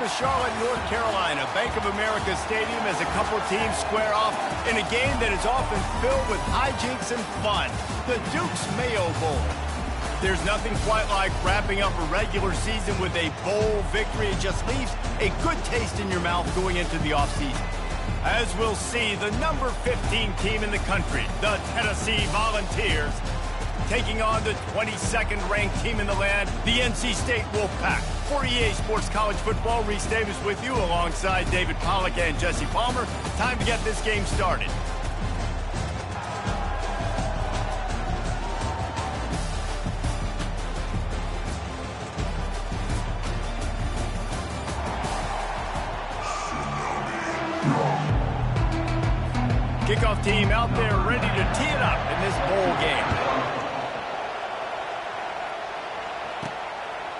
of Charlotte, North Carolina. Bank of America Stadium as a couple teams square off in a game that is often filled with hijinks and fun. The Duke's Mayo Bowl. There's nothing quite like wrapping up a regular season with a bowl victory. It just leaves a good taste in your mouth going into the offseason. As we'll see, the number 15 team in the country, the Tennessee Volunteers, taking on the 22nd ranked team in the land, the NC State Wolfpack. For EA Sports College Football, Reese Davis with you alongside David Pollack and Jesse Palmer. Time to get this game started. Kickoff team out there ready to tee it up in this bowl game.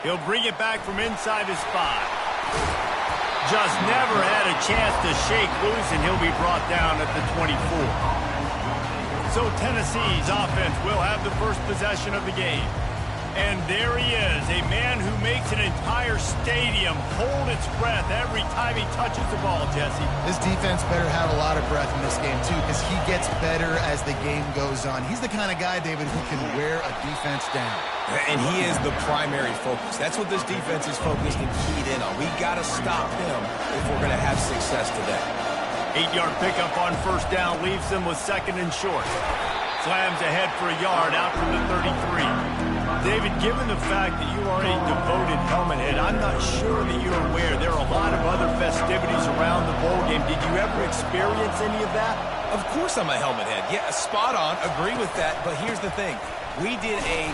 He'll bring it back from inside his 5. Just never had a chance to shake loose, and he'll be brought down at the 24. So Tennessee's offense will have the first possession of the game. And there he is, a man who makes an entire stadium hold its breath every time he touches the ball, Jesse. This defense better have a lot of breath in this game, too, because he gets better as the game goes on. He's the kind of guy, David, who can wear a defense down. And he is the primary focus. That's what this defense is focused and keyed in on. We got to stop him if we're going to have success today. 8-yard pickup on first down leaves them with second and short. Slams ahead for a yard out from the 33. David, given the fact that you are a devoted helmet head, I'm not sure that you're aware there are a lot of other festivities around the bowl game. Did you ever experience any of that? Of course I'm a helmet head. Yeah, spot on. Agree with that. But here's the thing. We did a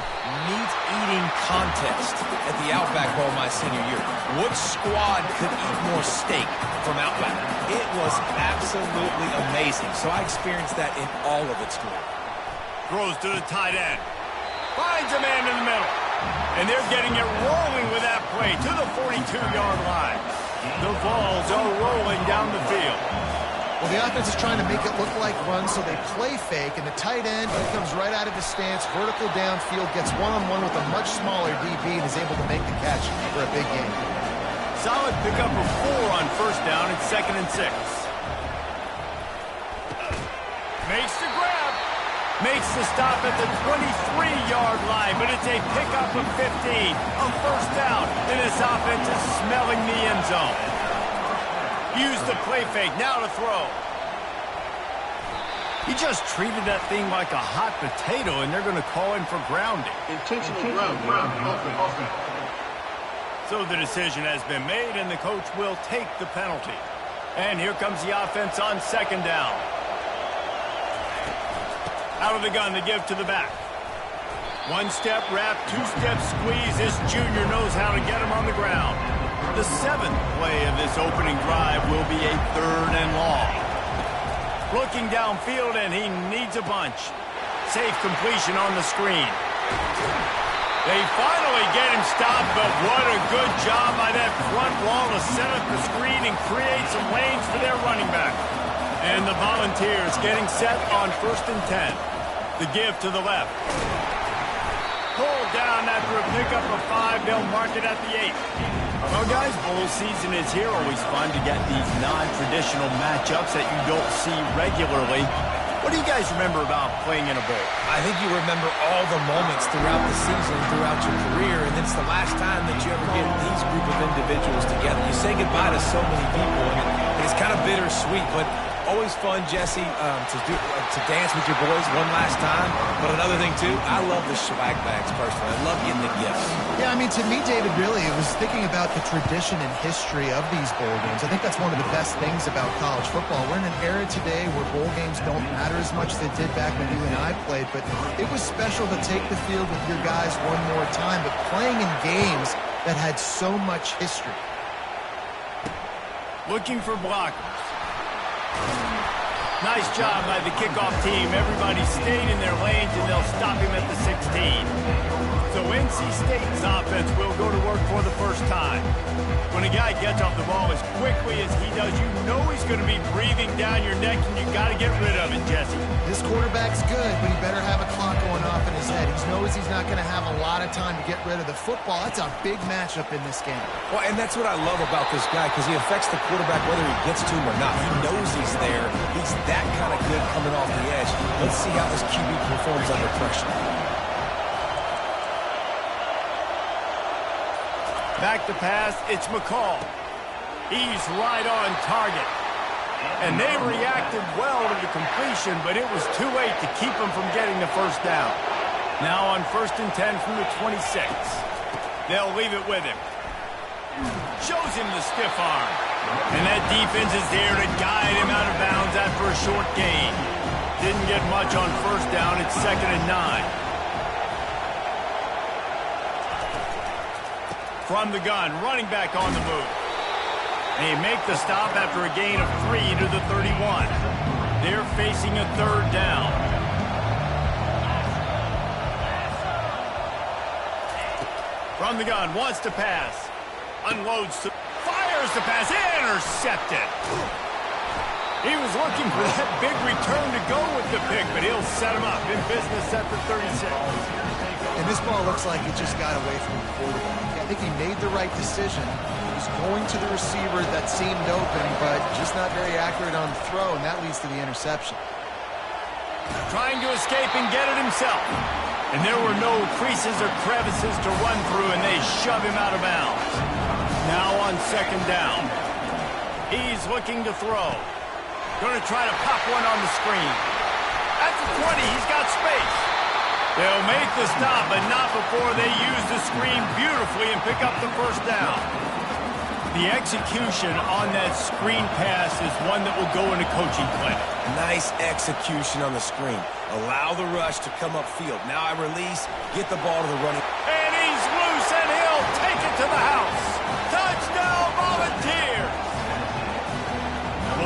meat-eating contest at the Outback Bowl my senior year. What squad could eat more steak from Outback? It was absolutely amazing. So I experienced that in all of its glory. Throws to the tight end. Finds a man in the middle. And they're getting it rolling with that play to the 42-yard line. The Vols are rolling down the field. Well, the offense is trying to make it look like runs, so they play fake, and the tight end, he comes right out of his stance, vertical downfield, gets one-on-one with a much smaller DB, and is able to make the catch for a big game. Solid pickup of 4 on first down and 2nd and 6. Makes the grab. Makes the stop at the 23-yard line, but it's a pickup of 15, a first down, and this offense is smelling the end zone. Use the play fake, now to throw. He just treated that thing like a hot potato, and they're going to call him for grounding. Intentional grounding. So the decision has been made, and the coach will take the penalty. And here comes the offense on second down. Out of the gun to give to the back. One-step wrap, two-step squeeze. This junior knows how to get him on the ground. The 7th play of this opening drive will be a 3rd and long. Looking downfield, and he needs a bunch. Safe completion on the screen. They finally get him stopped, but what a good job by that front wall to set up the screen and create some lanes for their running back. And the Volunteers getting set on 1st and 10. The give to the left. Pulled down after a pickup of 5. They'll mark it at the 8. Well, guys, bowl season is here. Always fun to get these non-traditional matchups that you don't see regularly. What do you guys remember about playing in a bowl? I think you remember all the moments throughout the season, throughout your career, and it's the last time that you ever get these group of individuals together. You say goodbye to so many people, and it's kind of bittersweet, but always fun, Jesse, to dance with your boys one last time. But another thing, too, I love the swag bags, personally. I love getting the gifts. Yeah, I mean, to me, David, really, it was thinking about the tradition and history of these bowl games. I think that's one of the best things about college football. We're in an era today where bowl games don't matter as much as they did back when you and I played, but it was special to take the field with your guys one more time, but playing in games that had so much history. Looking for blockers. Nice job by the kickoff team. Everybody stayed in their lanes, and they'll stop him at the 16. So in NC State's offense will go to work for the first time. When a guy gets off the ball as quickly as he does, you know he's going to be breathing down your neck, and you got to get rid of it, Jesse. This quarterback's good, but he better have a clock going off in his head. He knows he's not going to have a lot of time to get rid of the football. That's a big matchup in this game. Well, and that's what I love about this guy, because he affects the quarterback whether he gets to him or not. He knows he's there. He's that kind of good coming off the edge. Let's see how this QB performs under pressure. Back to pass, it's McCall. He's right on target. And they reacted well to the completion, but it was too late to keep him from getting the first down. Now on 1st and 10 from the 26. They'll leave it with him. Shows him the stiff arm. And that defense is there to guide him out of bounds after a short gain. Didn't get much on 1st down. It's 2nd and 9. From the gun, running back on the move. They make the stop after a gain of 3 to the 31. They're facing a 3rd down. From the gun, wants to pass. Unloads, fires the pass, intercepted. He was looking for that big return to go with the pick, but he'll set him up in business at the 36. And this ball looks like it just got away from the quarterback. I think he made the right decision. He was going to the receiver that seemed open, but just not very accurate on the throw, and that leads to the interception. Trying to escape and get it himself. And there were no creases or crevices to run through, and they shove him out of bounds. Now on 2nd down. He's looking to throw. Going to try to pop one on the screen. At the 20, he's got space. They'll make the stop, but not before they use the screen beautifully and pick up the 1st down. The execution on that screen pass is one that will go in a coaching clinic. Nice execution on the screen. Allow the rush to come upfield. Now I release, get the ball to the running. And he's loose, and he'll take it to the house. Touchdown, Volunteers!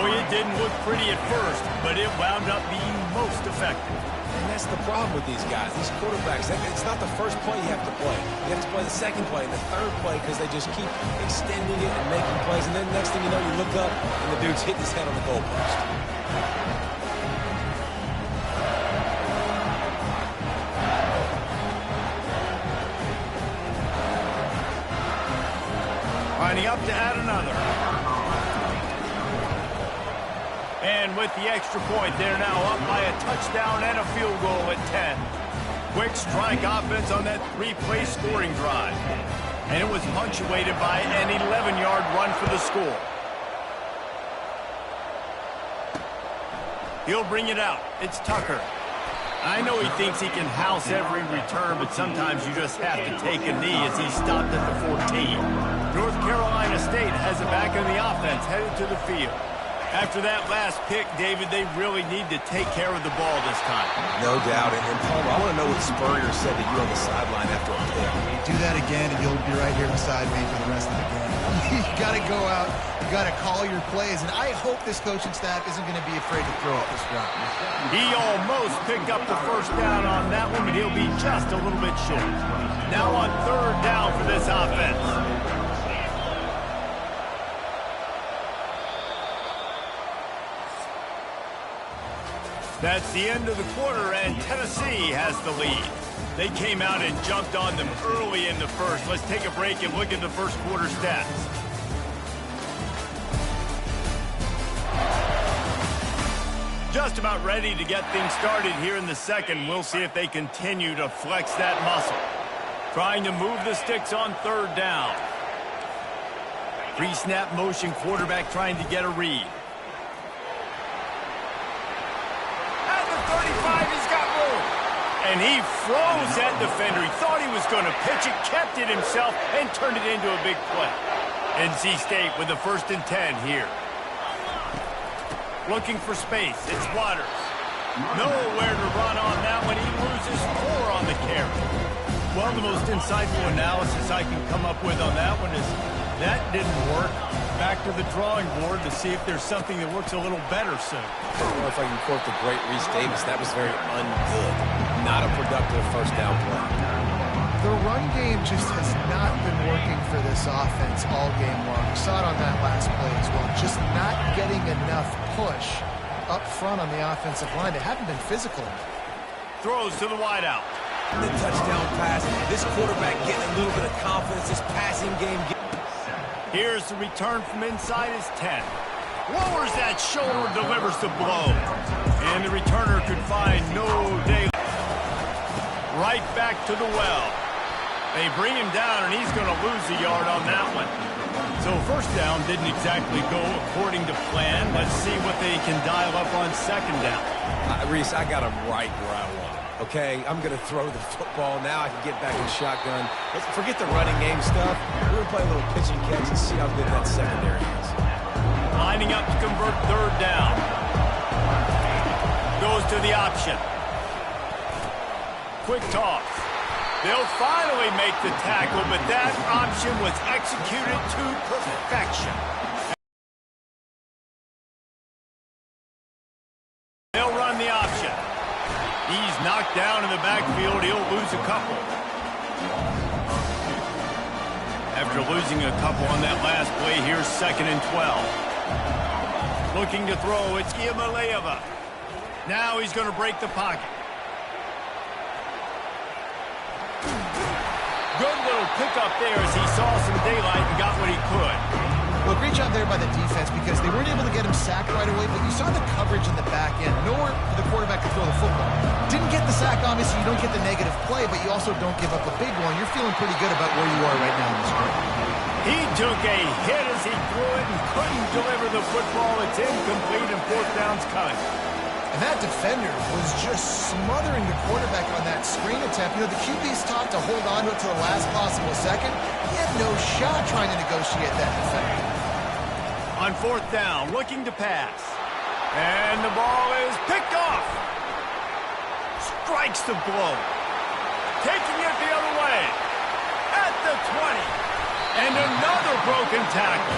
Boy, it didn't look pretty at first, but it wound up being most effective. And that's the problem with these guys, these quarterbacks. It's not the first play you have to play. You have to play the 2nd play and the 3rd play because they just keep extending it and making plays. And then next thing you know, you look up and the dude's hitting his head on the goalpost. Lining up to add another. And with the extra point, they're now up by a touchdown and a field goal at 10. Quick strike offense on that 3-play scoring drive. And it was punctuated by an 11-yard run for the score. He'll bring it out. It's Tucker. I know he thinks he can house every return, but sometimes you just have to take a knee as he stopped at the 14. North Carolina State has it back in the offense, headed to the field. After that last pick, David, they really need to take care of the ball this time. No doubt. And Palmer, I want to know what Spurrier said to you on the sideline after a pick. Do that again, and you'll be right here beside me for the rest of the game. You got to go out. You got to call your plays. And I hope this coaching staff isn't going to be afraid to throw up this route. He almost picked up the 1st down on that one, but he'll be just a little bit short. Now on 3rd down for this offense. That's the end of the quarter, and Tennessee has the lead. They came out and jumped on them early in the 1st. Let's take a break and look at the 1st quarter stats. Just about ready to get things started here in the 2nd. We'll see if they continue to flex that muscle. Trying to move the sticks on 3rd down. Pre-snap motion, quarterback trying to get a read. He's got room. And he froze that defender. He thought he was going to pitch it, kept it himself, and turned it into a big play. NC State with the 1st and 10 here. Looking for space. It's Waters. Nowhere to run on that one. He loses 4 on the carry. Well, the most insightful analysis I can come up with on that one is that didn't work. Back to the drawing board to see if there's something that looks a little better soon. I don't know if I can quote the great Reese Davis. That was very ungood. Not a productive 1st down play. There run game just has not been working for this offense all game long. We saw it on that last play as well. Just not getting enough push up front on the offensive line. They haven't been physical. Throws to the wideout. The touchdown pass. This quarterback getting a little bit of confidence. This passing game. Here's the return from inside his 10. Lowers that shoulder, delivers the blow. And the returner could find no day. Right back to the well. They bring him down, and he's going to lose a yard on that one. So first down didn't exactly go according to plan. Let's see what they can dial up on second down. Reese, I got him right where I want him. Okay, I'm going to throw the football. Now I can get back in shotgun. Let's forget the running game stuff. We're going to play a little pitch and catch and see how good that secondary is. Lining up to convert third down. Goes to the option. Quick toss. They'll finally make the tackle, but that option was executed to perfection. They'll run the option. He's knocked down in the backfield. He'll lose a couple. After losing a couple on that last play, here's 2nd and 12. Looking to throw, it's Iamaleava. Now he's going to break the pocket. Good little pickup there as he saw some daylight and got what he could. Well, great job there by the defense because they weren't able to get him sacked right away, but you saw the coverage in the back end. Nowhere for the quarterback to throw the football. Didn't get the sack, obviously. You don't get the negative play, but you also don't give up a big one. You're feeling pretty good about where you are right now in this game. He took a hit as he threw it and couldn't deliver the football. It's incomplete and fourth down's coming. And that defender was just smothering the quarterback on that screen attempt. You know, the QB's taught to hold on to it to the last possible second. He had no shot trying to negotiate that defender. On fourth down, looking to pass. And the ball is picked off. Strikes the blow. Taking it the other way. At the 20. And another broken tackle.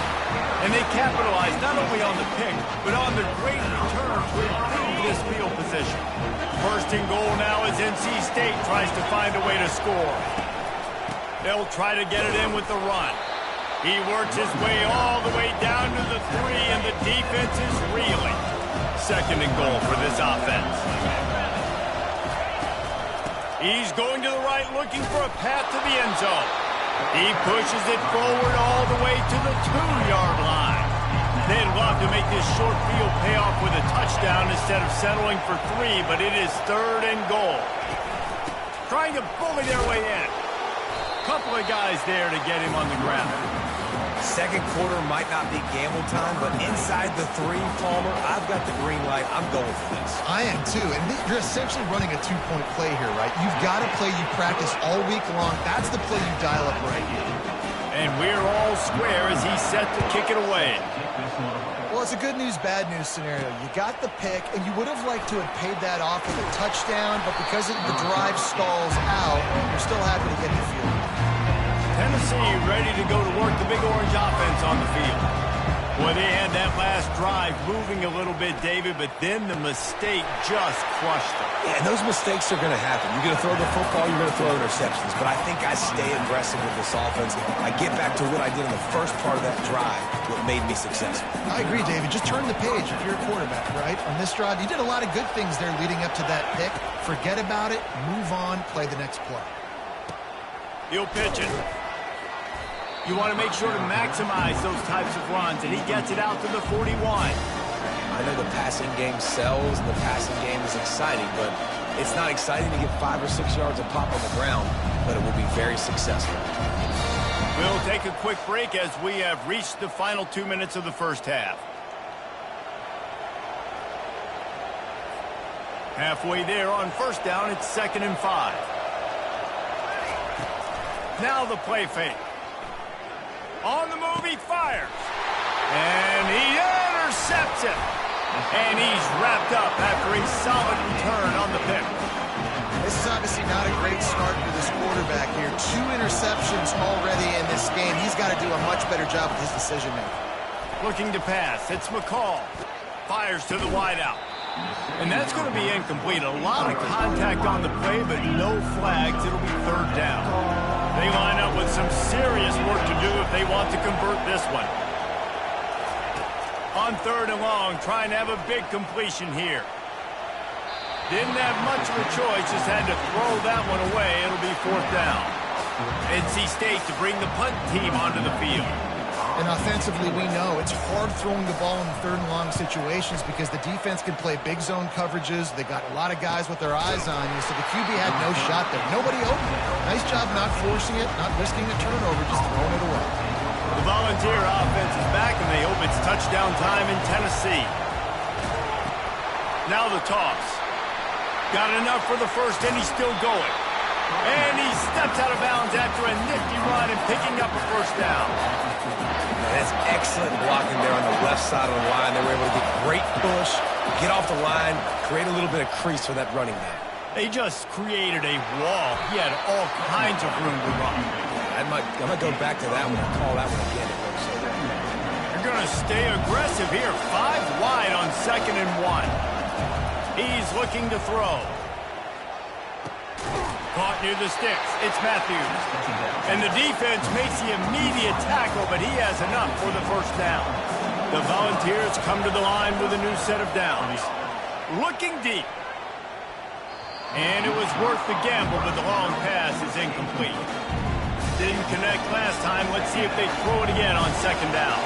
And they capitalized not only on the pick, but on the great return to improve this field position. First and goal now as NC State tries to find a way to score. They'll try to get it in with the run. He works his way all the way down to the 3, and the defense is reeling. Second and goal for this offense. He's going to the right, looking for a path to the end zone. He pushes it forward all the way to the 2-yard line. They'd love to make this short field pay off with a touchdown instead of settling for 3, but it is third and goal. Trying to bully their way in. Couple of guys there to get him on the ground. Second quarter might not be gamble time, but inside the 3, Palmer, I've got the green light. I'm going for this. I am too, and you're essentially running a 2-point play here, right? You've got a play you practice all week long. That's the play you dial up right here. And we're all square as he's set to kick it away. Well, it's a good news, bad news scenario. You got the pick, and you would have liked to have paid that off with a touchdown, but because the drive stalls out, you're still happy to get the field. Tennessee ready to go to work the Big Orange offense on the field. Boy, they had that last drive moving a little bit, David, but then the mistake just crushed them. Yeah, and those mistakes are going to happen. You're going to throw the football, you're going to throw interceptions. But I think I stay aggressive with this offense. I get back to what I did in the first part of that drive, what made me successful. I agree, David. Just turn the page if you're a quarterback, right? On this drive, you did a lot of good things there leading up to that pick. Forget about it, move on, play the next play. He'll pitch it. You want to make sure to maximize those types of runs, and he gets it out to the 41. I know the passing game sells, and the passing game is exciting, but it's not exciting to get 5 or 6 yards of pop on the ground, but it will be very successful. We'll take a quick break as we have reached the final 2 minutes of the first half. Halfway there on first down, it's 2nd and 5. Now the play fake. On the move, he fires. And he intercepts it. And he's wrapped up after a solid return on the pick. This is obviously not a great start for this quarterback here. 2 interceptions already in this game. He's got to do a much better job with his decision-making. Looking to pass. It's McCall. Fires to the wideout. And that's going to be incomplete. A lot of contact on the play, but no flags. It'll be third down. with some serious work to do if they want to convert this one. On 3rd and long, trying to have a big completion here. Didn't have much of a choice, just had to throw that one away. It'll be 4th down. NC State to bring the punt team onto the field. And offensively, we know it's hard throwing the ball in 3rd and long situations because the defense can play big zone coverages. They got a lot of guys with their eyes on you, so the QB had no shot there. Nobody open. Nice job not forcing it, not risking a turnover, just throwing it away. The Volunteer offense is back, and they hope it's touchdown time in Tennessee. Now the toss. Got enough for the first, and he's still going. And he steps out of bounds after a nifty run and picking up a 1st down. That's excellent blocking there on the left side of the line. They were able to get great push, get off the line, create a little bit of crease for that running back. They just created a wall. He had all kinds of room to run. I might go back to that one and call that one again. It works so well. You're going to stay aggressive here. 5 wide on 2nd and 1. He's looking to throw. Caught near the sticks. It's Matthews. And the defense makes the immediate tackle, but he has enough for the 1st down. The Volunteers come to the line with a new set of downs. Looking deep. And it was worth the gamble, but the long pass is incomplete. Didn't connect last time. Let's see if they throw it again on 2nd down.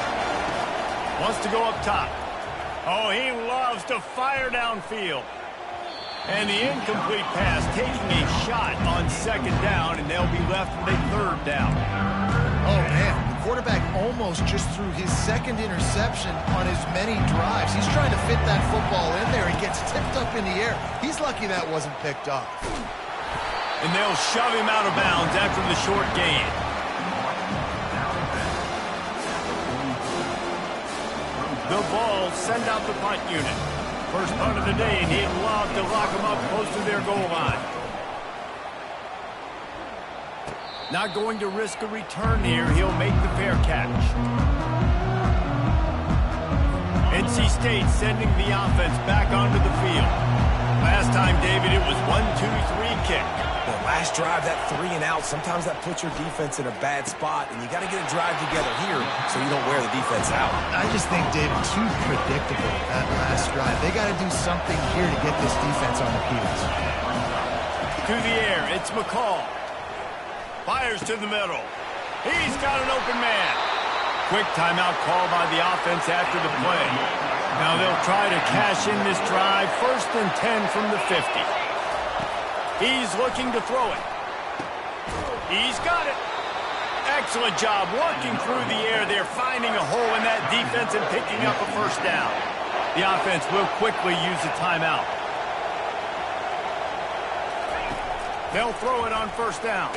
Wants to go up top. Oh, he loves to fire downfield. And the incomplete pass taking a shot on 2nd down, and they'll be left with a 3rd down. Oh, man. The quarterback almost just threw his 2nd interception on as many drives. He's trying to fit that football in there. He gets tipped up in the air. He's lucky that wasn't picked up. And they'll shove him out of bounds after the short gain. The Vols send out the punt unit. First punt of the day, and he'd love to lock them up close to their goal line. Not going to risk a return here. He'll make the fair catch. NC State sending the offense back onto the field. Last time, David, it was 1-2-3 kick. The last drive, that 3 and out, sometimes that puts your defense in a bad spot, and you got to get a drive together here so you don't wear the defense out. I just think, David, too predictable, that last drive. They got to do something here to get this defense on their heels. To the air, it's McCall. Fires to the middle. He's got an open man. Quick timeout call by the offense after the play. Now they'll try to cash in this drive. 1st and 10 from the 50. He's looking to throw it. He's got it. Excellent job working through the air there, finding a hole in that defense and picking up a 1st down. The offense will quickly use a timeout. They'll throw it on 1st down.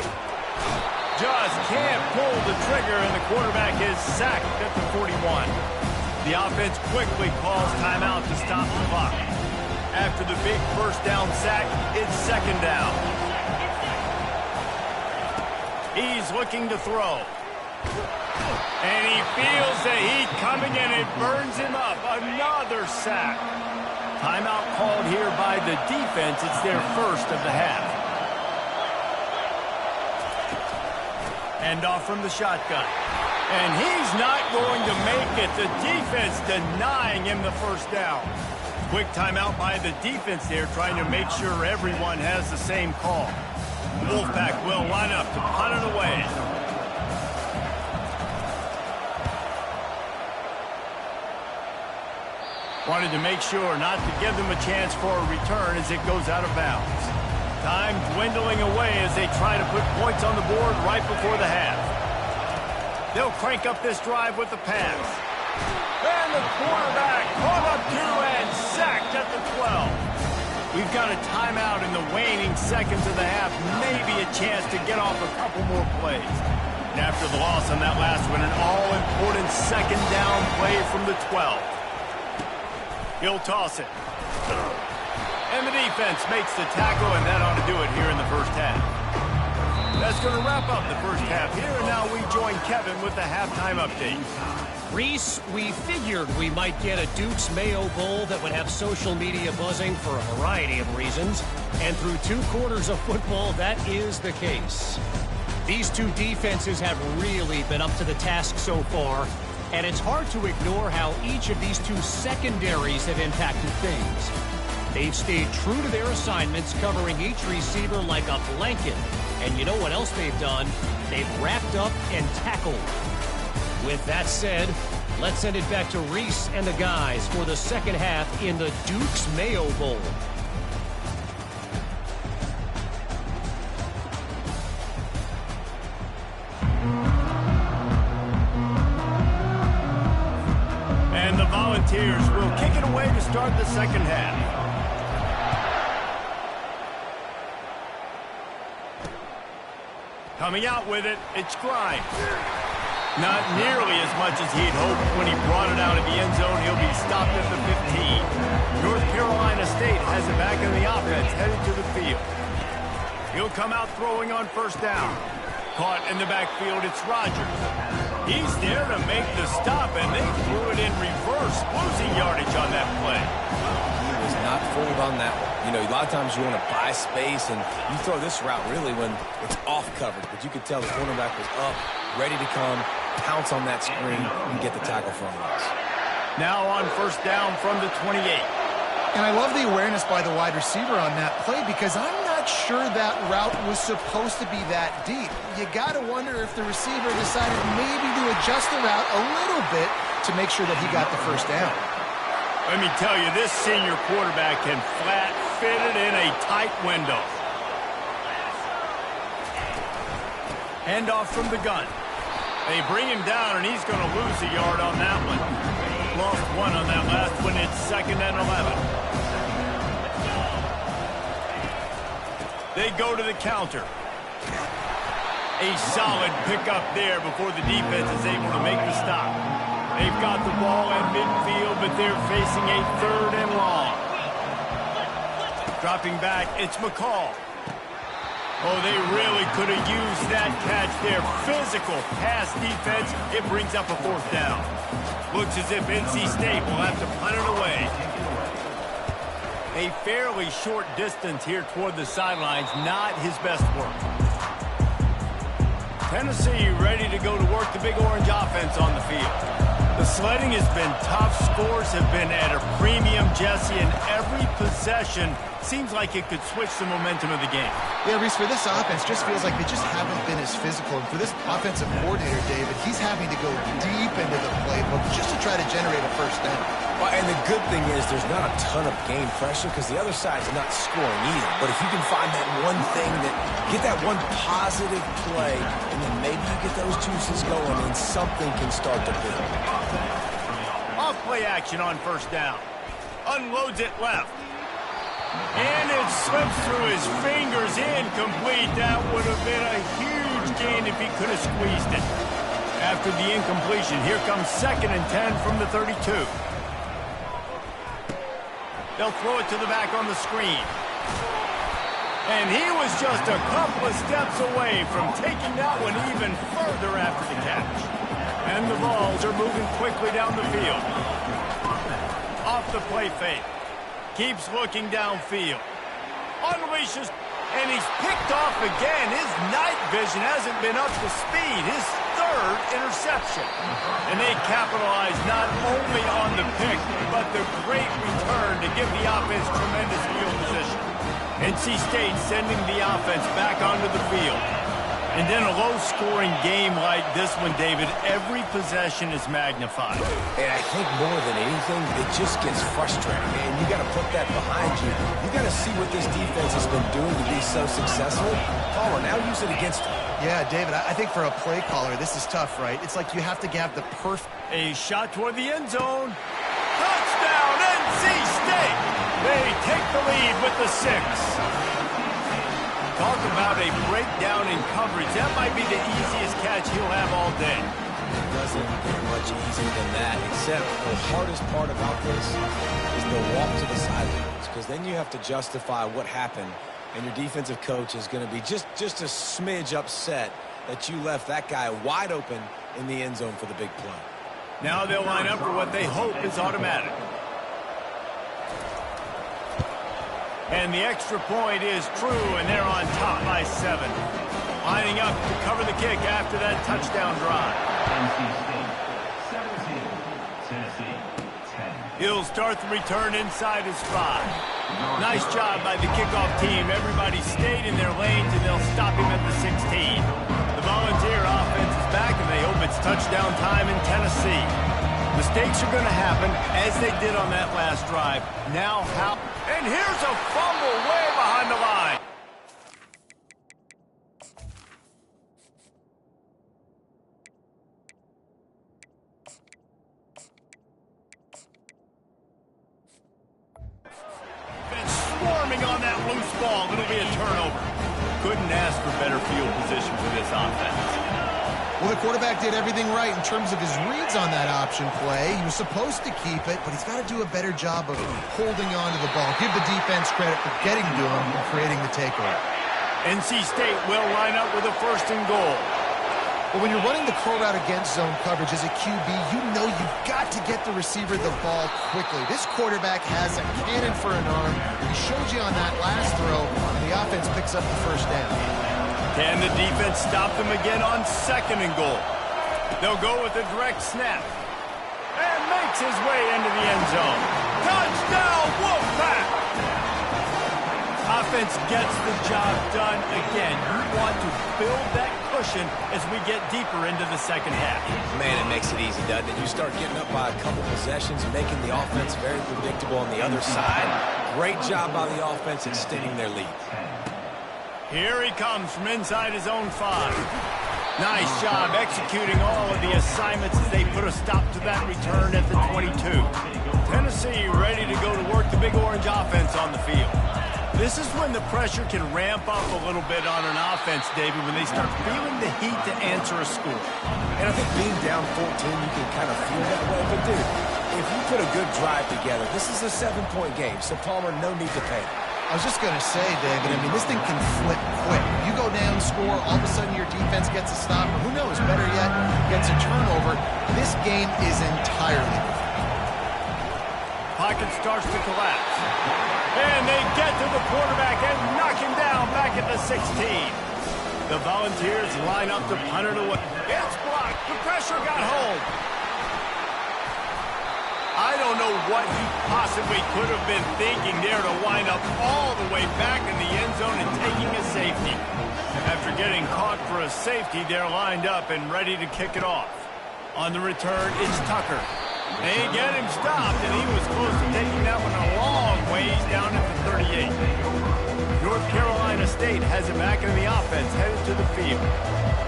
Just can't pull the trigger, and the quarterback is sacked at the 41. The offense quickly calls timeout to stop the clock. After the big 1st down sack, it's 2nd down. He's looking to throw. And he feels the heat coming, and it burns him up. Another sack. Timeout called here by the defense. It's their 1st of the half. Handoff from the shotgun. And he's not going to make it. The defense denying him the 1st down. Quick timeout by the defense there, trying to make sure everyone has the same call. Wolfpack will line up to punt it away. Wanted to make sure not to give them a chance for a return as it goes out of bounds. Time dwindling away as they try to put points on the board right before the half. They'll crank up this drive with the pass. And the quarterback caught up to and sacked at the 12. We've got a timeout in the waning seconds of the half. Maybe a chance to get off a couple more plays. And after the loss on that last one, an all-important 2nd down play from the 12. He'll toss it. And the defense makes the tackle, and that ought to do it here in the 1st half. That's going to wrap up the 1st half here, and now we join Kevin with the halftime update. Reese, we figured we might get a Duke's Mayo Bowl that would have social media buzzing for a variety of reasons. And through 2 quarters of football, that is the case. These two defenses have really been up to the task so far, and it's hard to ignore how each of these two secondaries have impacted things. They've stayed true to their assignments, covering each receiver like a blanket. And you know what else they've done? They've wrapped up and tackled. With that said, let's send it back to Reese and the guys for the second half in the Duke's Mayo Bowl. And the Volunteers will kick it away to start the second half. Coming out with it, it's Grimes. Not nearly as much as he'd hoped when he brought it out of the end zone. He'll be stopped at the 15. North Carolina State has it back in the offense, headed to the field. He'll come out throwing on first down. Caught in the backfield, it's Rodgers. He's there to make the stop, and they threw it in reverse, losing yardage on that play. He was not fooled on that one. You know, a lot of times you want to buy space, and you throw this route really when it's off coverage. But you could tell the cornerback was up, ready to come, pounce on that screen, and get the tackle from us. Now on first down from the 28. And I love the awareness by the wide receiver on that play because I'm not sure that route was supposed to be that deep. You got to wonder if the receiver decided maybe to adjust the route a little bit to make sure that he got the first down. Let me tell you, this senior quarterback can flat fit it in a tight window. Handoff from the gun. They bring him down, and he's going to lose a yard on that one. Lost one on that last one. It's 2nd and 11. They go to the counter. A solid pickup there before the defense is able to make the stop. They've got the ball at midfield, but they're facing a 3rd and long. Dropping back, it's McCall. Oh, they really could have used that catch there. Physical pass defense. It brings up a 4th down. Looks as if NC State will have to punt it away. A fairly short distance here toward the sidelines. Not his best work. Tennessee ready to go to work the Big Orange offense on the field. The sledding has been tough. Scores have been at a premium, Jesse, and every possession seems like it could switch the momentum of the game. Yeah, Reese, for this offense, just feels like they just haven't been as physical. And for this offensive coordinator, David, he's having to go deep into the playbook just to try to generate a first down. Well, and the good thing is there's not a ton of game pressure because the other side's not scoring either. But if you can find that one thing, get that one positive play, and then maybe you get those juices going and something can start to build. Off play action on first down. Unloads it left. And it slips through his fingers, incomplete. That would have been a huge gain if he could have squeezed it. After the incompletion, here comes 2nd and 10 from the 32. They'll throw it to the back on the screen. And he was just a couple of steps away from taking that one even further after the catch. And the balls are moving quickly down the field. Off the play fake. Keeps looking downfield. Unleashes, and he's picked off again. His night vision hasn't been up to speed. His 3rd interception. And they capitalize not only on the pick, but the great return to give the offense tremendous field position. NC State sending the offense back onto the field. And in a low-scoring game like this one, David, every possession is magnified. And I think more than anything, it just gets frustrating. And you got to put that behind you. You got to see what this defense has been doing to be so successful. Caller, now use it against them. Yeah, David, I think for a play caller, this is tough, right? It's like you have to have the perfect... A shot toward the end zone. Touchdown, NC State! They take the lead with the 6. Talk about a breakdown in coverage. That might be the easiest catch he'll have all day. It doesn't get much easier than that, except the hardest part about this is the walk to the sidelines, because then you have to justify what happened, and your defensive coach is going to be just a smidge upset that you left that guy wide open in the end zone for the big play. Now they'll line up for what they hope is automatic. And the extra point is true, and they're on top by 7. Lining up to cover the kick after that touchdown drive. He'll start the return inside his 5. Nice job by the kickoff team. Everybody stayed in their lanes, and they'll stop him at the 16. The Volunteer offense is back, and they hope it's touchdown time in Tennessee. Mistakes are going to happen, as they did on that last drive. Now how? And here's a fumble way behind the line. Swarming on that loose ball. It'll be a turnover. Couldn't ask for better field position for this offense. Well, the quarterback did everything right in terms of his reads on that option play. He was supposed to keep it, but he's got to do a better job of holding on to the ball. Give the defense credit for getting to him and creating the takeaway. NC State will line up with a 1st and goal. Well, when you're running the curl route against zone coverage as a QB, you know you've got to get the receiver the ball quickly. This quarterback has a cannon for an arm. He showed you on that last throw, and the offense picks up the 1st down. Can the defense stop them again on 2nd and goal? They'll go with a direct snap. And makes his way into the end zone. Touchdown, Wolfpack! Offense gets the job done again. You want to build that cushion as we get deeper into the 2nd half. Man, it makes it easy, doesn't it? You start getting up by a couple possessions, making the offense very predictable on the other side. Great job by the offense extending their lead. Here he comes from inside his own 5. Nice job executing all of the assignments as they put a stop to that return at the 22. Tennessee ready to go to work the Big Orange offense on the field. This is when the pressure can ramp up a little bit on an offense, David, when they start feeling the heat to answer a score. And I think being down 14, you can kind of feel that way. But, dude, if you put a good drive together, this is a 7-point game, so Palmer, no need to panic. I was just going to say, David, I mean, this thing can flip quick. You go down, score, all of a sudden your defense gets a stop, or who knows, better yet, gets a turnover. This game is entirely different. Pocket starts to collapse. And they get to the quarterback and knock him down back at the 16. The Volunteers line up to punt it away. It's blocked. The pressure got home. I don't know what he possibly could have been thinking there to wind up all the way back in the end zone and taking a safety. After getting caught for a safety, they're lined up and ready to kick it off. On the return, it's Tucker. They get him stopped, and he was close to taking that one a long ways down at the 38. North Carolina State has it back in the offense, headed to the field.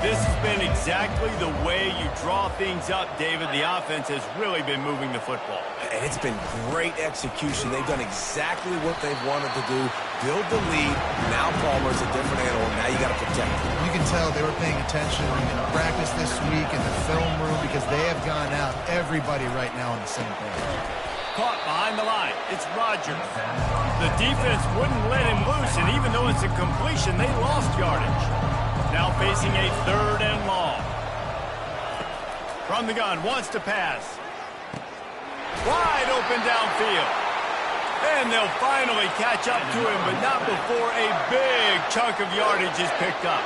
This has been exactly the way you draw things up, David. The offense has really been moving the football. And it's been great execution. They've done exactly what they've wanted to do. Build the lead. Now Palmer's a different animal. Now you got to protect him. You can tell they were paying attention in practice this week in the film room because they have gone out, everybody right now on the same page. Caught behind the line. It's Rogers. The defense wouldn't let him loose, and even though it's a completion, they lost yardage. Now facing a 3rd and long. From the gun, wants to pass. Wide open downfield. And they'll finally catch up to him, but not before a big chunk of yardage is picked up.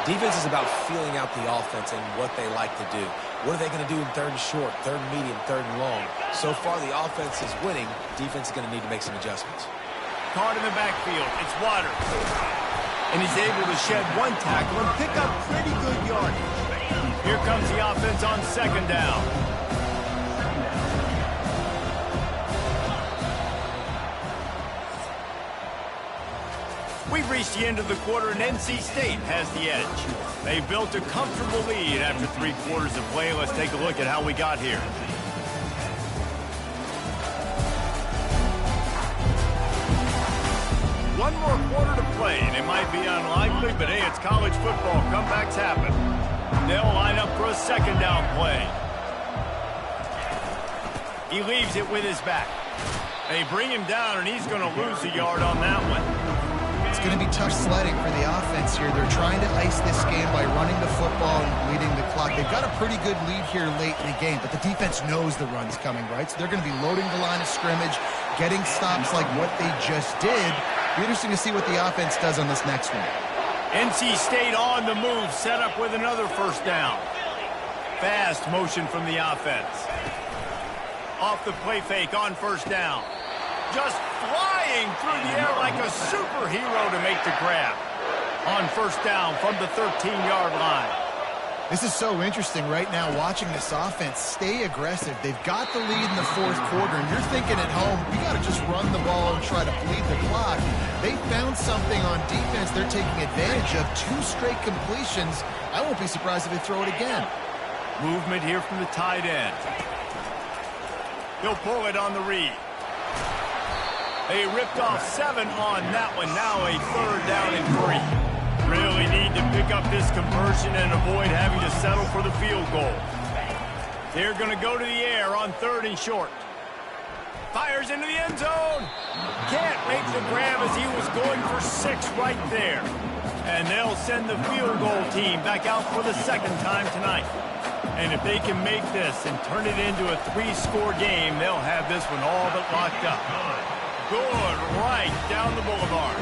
Defense is about feeling out the offense and what they like to do. What are they going to do in 3rd and short, 3rd and medium, 3rd and long? So far, the offense is winning. Defense is going to need to make some adjustments. Caught in the backfield. It's Waters. And he's able to shed one tackle and pick up pretty good yardage. Here comes the offense on 2nd down. We've reached the end of the quarter, and NC State has the edge. They built a comfortable lead after 3 quarters of play. Let's take a look at how we got here. One more quarter to play, and it might be unlikely, but hey, it's college football. Comebacks happen. They'll line up for a 2nd down play. He leaves it with his back. They bring him down, and he's going to lose a yard on that one. It's going to be tough sledding for the offense here. They're trying to ice this game by running the football and bleeding the clock. They've got a pretty good lead here late in the game, but the defense knows the run's coming, right? So they're going to be loading the line of scrimmage, getting stops like what they just did. Be interesting to see what the offense does on this next one. NC State on the move, set up with another first down. Fast motion from the offense. Off the play fake on first down. Just flying through the air like a superhero to make the grab. On first down from the 13-yard line. This is so interesting right now watching this offense stay aggressive. They've got the lead in the fourth quarter, and you're thinking at home, we got to just run the ball and try to bleed the clock. They found something on defense they're taking advantage of. 2 straight completions. I won't be surprised if they throw it again. Movement here from the tight end. He'll pull it on the read. They ripped off 7 on that one. Now a 3rd down and 3. Really need to pick up this conversion and avoid having to settle for the field goal. They're going to go to the air on 3rd and short. Fires into the end zone. Can't make the grab as he was going for 6 right there. And they'll send the field goal team back out for the 2nd time tonight. And if they can make this and turn it into a 3-score game, they'll have this one all but locked up. Good right down the boulevard.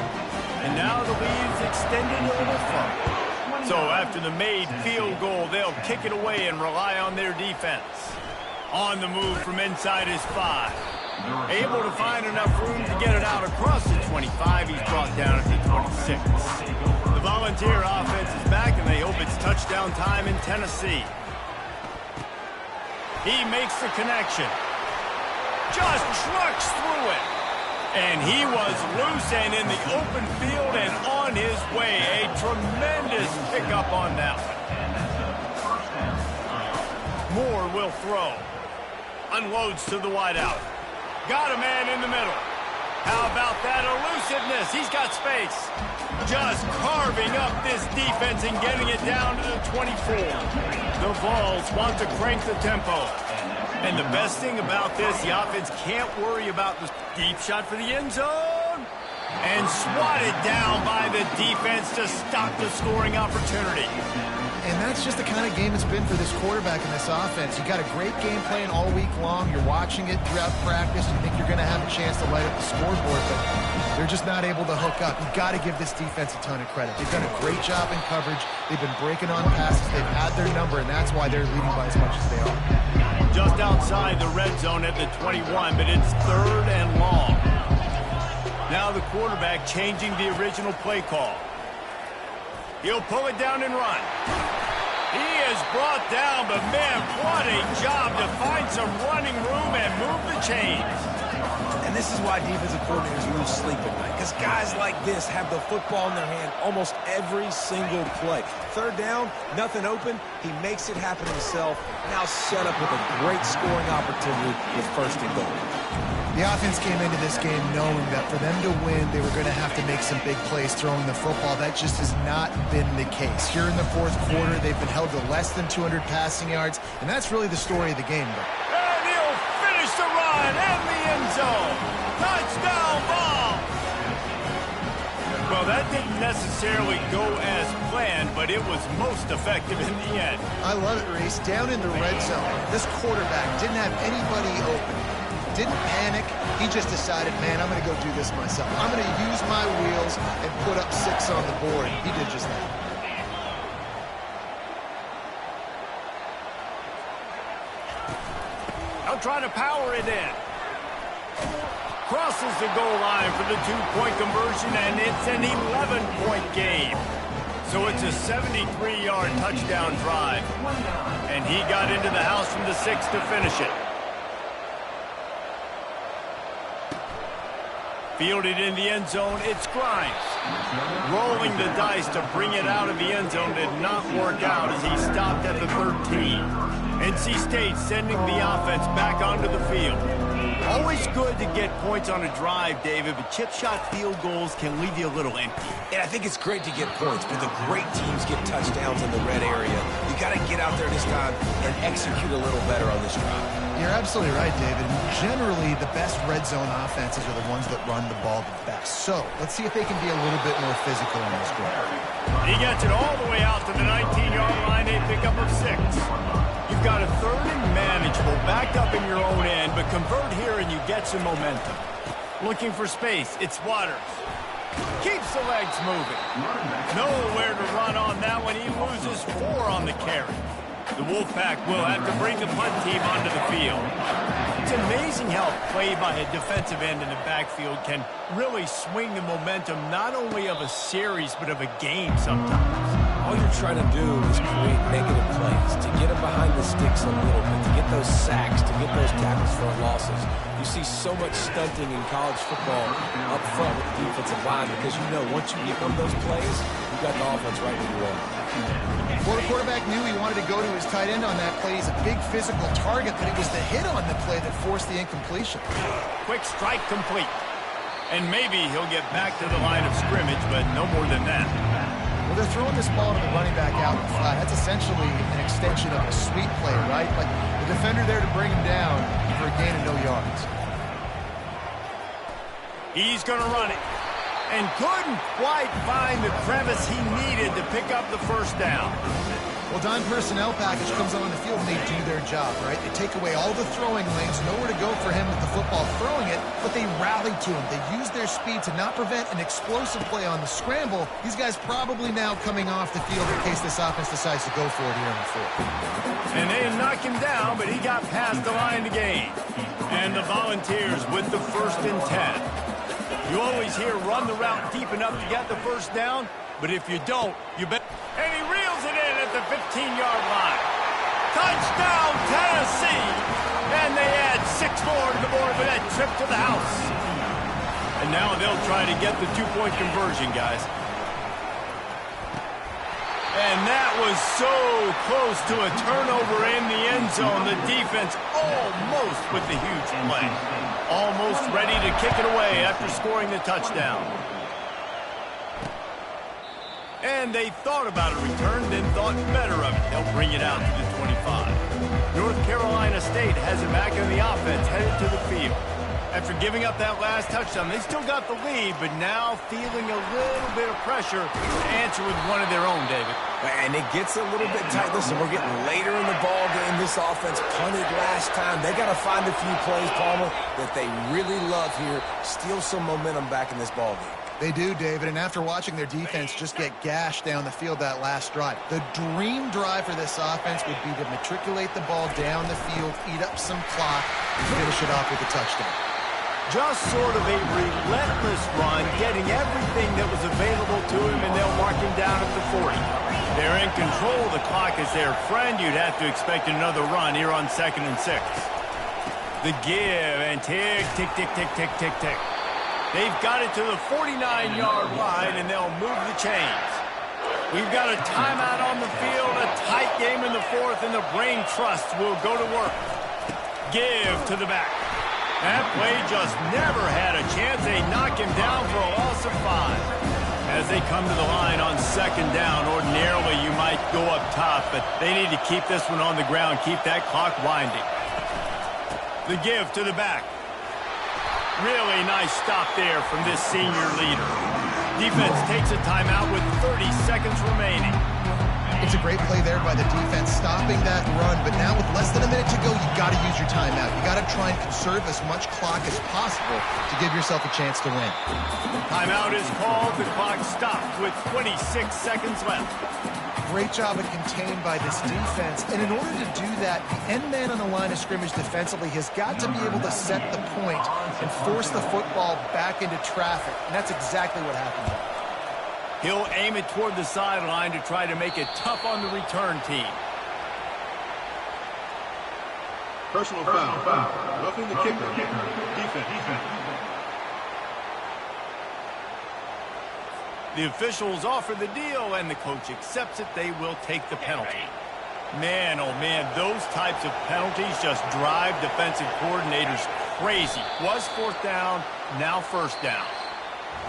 And now the lead's extended a little further. So after the made field goal, they'll kick it away and rely on their defense. On the move from inside his 5. Able to find enough room to get it out across the 25. He's brought down at the 26. The Volunteer offense is back, and they hope it's touchdown time in Tennessee. He makes the connection. Just trucks through it. And he was loose and in the open field and on his way. A tremendous pickup on that one. Moore will throw. Unloads to the wideout. Got a man in the middle. How about that elusiveness? He's got space. Just carving up this defense and getting it down to the 24. The Vols want to crank the tempo. And the best thing about this, the offense can't worry about the deep shot for the end zone. And swatted down by the defense to stop the scoring opportunity. And that's just the kind of game it's been for this quarterback in this offense. You got a great game plan all week long. You're watching it throughout practice. You think you're going to have a chance to light up the scoreboard, but they're just not able to hook up. You've got to give this defense a ton of credit. They've done a great job in coverage. They've been breaking on passes. They've had their number, and that's why they're leading by as much as they are. Just outside the red zone at the 21, but it's 3rd and long. Now the quarterback changing the original play call. He'll pull it down and run. He is brought down, but man, what a job to find some running room and move the chains. And this is why defensive coordinators lose sleep at night, because guys like this have the football in their hand almost every single play. 3rd down, nothing open. He makes it happen himself. Now set up with a great scoring opportunity with 1st and goal. The offense came into this game knowing that for them to win, they were going to have to make some big plays throwing the football. That just has not been the case. Here in the 4th quarter, they've been held to less than 200 passing yards, and that's really the story of the game. And he'll finish the run and the end zone. Touchdown ball. Well, that didn't necessarily go as planned, but it was most effective in the end. I love it, Reese. Down in the red zone, this quarterback didn't have anybody open. Didn't panic. He just decided, man, I'm going to go do this myself. I'm going to use my wheels and put up 6 on the board. He did just that. I'll try to power it in. Crosses the goal line for the 2-point conversion, and it's an 11-point game. So it's a 73-yard touchdown drive. And he got into the house from the 6 to finish it. Fielded in the end zone, it's Grimes. Rolling the dice to bring it out of the end zone did not work out as he stopped at the 13. NC State sending the offense back onto the field. Always good to get points on a drive, David, but chip shot field goals can leave you a little empty. And I think it's great to get points, but the great teams get touchdowns in the red area. You got to get out there this time and execute a little better on this drive. You're absolutely right, David. Generally, the best red zone offenses are the ones that run the ball the best. So let's see if they can be a little bit more physical in this drive. He gets it all the way out to the 19-yard line, a pickup of 6. You've got a 3rd and manageable, back up in your own end, but convert here and you get some momentum. Looking for space, it's Waters. Keeps the legs moving. Nowhere to run on that one. He loses 4 on the carry. The Wolfpack will have to bring the punt team onto the field. It's amazing how a play by a defensive end in the backfield can really swing the momentum not only of a series but of a game sometimes. All you're trying to do is create negative plays, to get them behind the sticks a little bit, to get those sacks, to get those tackles for losses. You see so much stunting in college football up front with the defensive line because you know once you get one of those plays, you got the offense right where you want. Well, the quarterback knew he wanted to go to his tight end on that play. He's a big physical target, but it was the hit on the play that forced the incompletion. Quick strike complete. And maybe he'll get back to the line of scrimmage, but no more than that. Well, they're throwing this ball to the running back out in the flat. That's essentially an extension of a sweep play, right? Like the defender there to bring him down for a gain of no yards. He's going to run it. And couldn't quite find the crevice he needed to pick up the first down. Well, dime personnel package comes on the field and they do their job, right? They take away all the throwing lanes, nowhere to go for him with the football throwing it, but they rally to him. They use their speed to not prevent an explosive play on the scramble. These guys probably now coming off the field in case this offense decides to go for it here in the fourth. And they knock him down, but he got past the line to gain. And the Volunteers with the 1st and 10. You always hear run the route deep enough to get the first down, but if you don't, you bet. And he reels it in at the 15-yard line. Touchdown, Tennessee! And they add 6 more to the board with that trip to the house. And now they'll try to get the 2-point conversion, guys. And that was so close to a turnover in the end zone. The defense almost with the huge play. Almost ready to kick it away after scoring the touchdown. And they thought about a return, then thought better of it. They'll bring it out to the 25. North Carolina State has it back in the offense, headed to the field. After giving up that last touchdown, they still got the lead, but now feeling a little bit of pressure to answer with one of their own, David. And it gets a little bit tight. Listen, we're getting later in the ball game. This offense punted last time. They got to find a few plays, Palmer, that they really love here. Steal some momentum back in this ball game. They do, David, and after watching their defense just get gashed down the field that last drive, the dream drive for this offense would be to matriculate the ball down the field, eat up some clock, and finish it off with a touchdown. Just sort of a relentless run, getting everything that was available to him, and they'll mark him down at the 40. They're in control. The clock is their friend. You'd have to expect another run here on 2nd and 6. The give, and tick, tick, tick, tick, tick, tick, tick. They've got it to the 49-yard line, and they'll move the chains. We've got a timeout on the field, a tight game in the 4th, and the Brain Trust will go to work. Give to the back. That play just never had a chance. They knock him down for a loss of 5. As they come to the line on 2nd down, ordinarily you might go up top, but they need to keep this one on the ground, keep that clock winding. The give to the back. Really nice stop there from this senior leader. Defense takes a timeout with 30 seconds remaining. It's a great play there by the defense, stopping that run, but now with less than a minute to go, you got to use your timeout. You got to try and conserve as much clock as possible to give yourself a chance to win. Timeout is called. The clock stopped with 26 seconds left. Great job of contained by this defense, and in order to do that, the end man on the line of scrimmage defensively has got to be able to set the point and force the football back into traffic, and that's exactly what happened there. He'll aim it toward the sideline to try to make it tough on the return team. Personal foul. Roughing the kicker. Defense. The officials offer the deal, and the coach accepts it. They will take the penalty. Man, oh man, those types of penalties just drive defensive coordinators crazy. Was 4th down, now 1st down.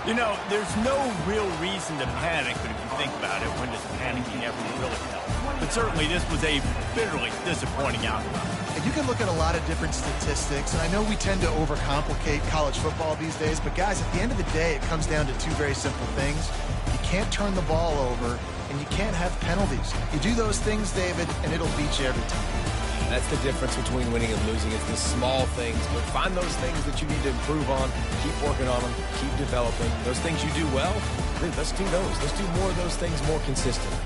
You know, there's no real reason to panic, but if you think about it, when does panicking ever really help? But certainly this was a bitterly disappointing outcome. And you can look at a lot of different statistics, and I know we tend to overcomplicate college football these days, but guys, at the end of the day, it comes down to 2 very simple things. You can't turn the ball over, and you can't have penalties. You do those things, David, and it'll beat you every time. That's the difference between winning and losing. It's the small things, but find those things that you need to improve on. Keep working on them. Keep developing. Those things you do well, let's do those. Let's do more of those things more consistently.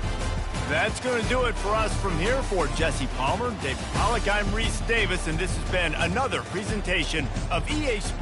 That's going to do it for us from here. For Jesse Palmer, David Pollack, I'm Reese Davis, and this has been another presentation of EA Sports.